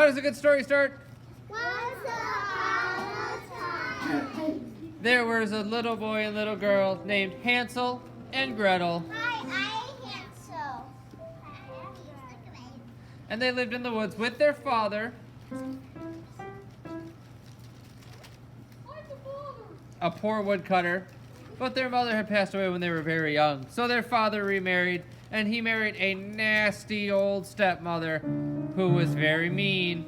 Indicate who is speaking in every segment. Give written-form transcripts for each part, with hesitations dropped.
Speaker 1: does a good story start?
Speaker 2: Once upon a time.
Speaker 1: There was a little boy and little girl named Hansel and Gretel.
Speaker 2: Hi, I'm Hansel.
Speaker 1: And they lived in the woods with their father, a poor woodcutter, but their mother had passed away when they were very young. So their father remarried, and he married a nasty old stepmother who was very mean.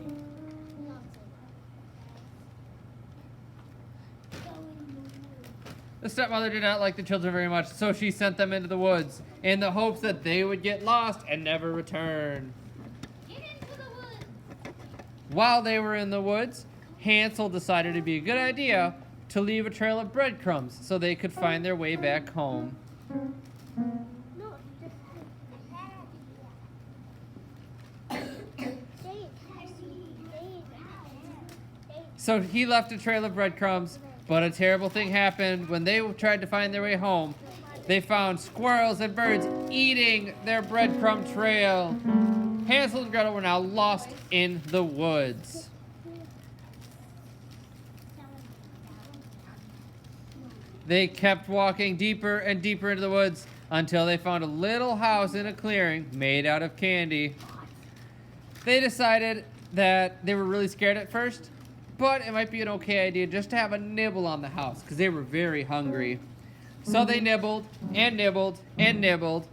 Speaker 1: The stepmother did not like the children very much, so she sent them into the woods in the hopes that they would get lost and never return.
Speaker 2: Get into the woods.
Speaker 1: While they were in the woods, Hansel decided it'd be a good idea to leave a trail of breadcrumbs so they could find their way back home. So he left a trail of breadcrumbs, but a terrible thing happened. When they tried to find their way home, they found squirrels and birds eating their breadcrumb trail. Hansel and Gretel were now lost in the woods. They kept walking deeper and deeper into the woods until they found a little house in a clearing made out of candy. They decided that they were really scared at first, but it might be an okay idea just to have a nibble on the house because they were very hungry. So they nibbled and nibbled and nibbled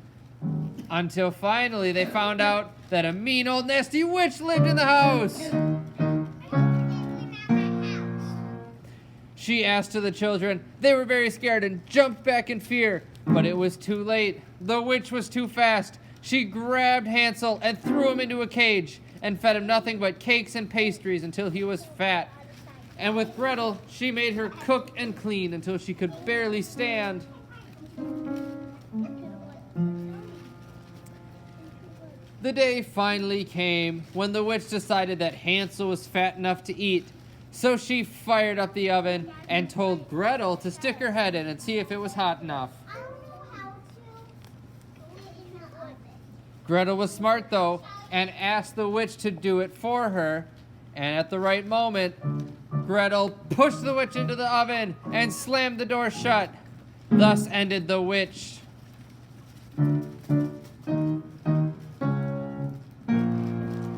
Speaker 1: until finally they found out that a mean old nasty witch lived in the house. She asked to the children. They were very scared and jumped back in fear, but it was too late. The witch was too fast. She grabbed Hansel and threw him into a cage and fed him nothing but cakes and pastries until he was fat. And with Gretel, she made her cook and clean until she could barely stand. The day finally came when the witch decided that Hansel was fat enough to eat. So she fired up the oven and told Gretel to stick her head in and see if it was hot enough.
Speaker 2: I don't know how to get in the oven.
Speaker 1: Gretel was smart though and asked the witch to do it for her. And at the right moment, Gretel pushed the witch into the oven and slammed the door shut. Thus ended the witch.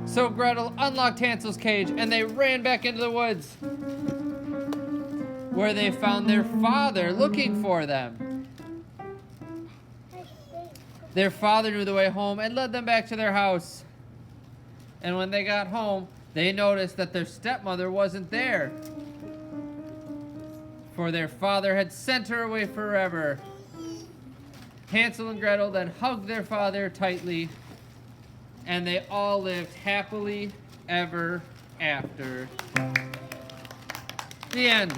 Speaker 1: So Gretel unlocked Hansel's cage and they ran back into the woods, where they found their father looking for them. Their father knew the way home and led them back to their house. And when they got home, they noticed that their stepmother wasn't there, for their father had sent her away forever. Hansel and Gretel then hugged their father tightly, and they all lived happily ever after. The end.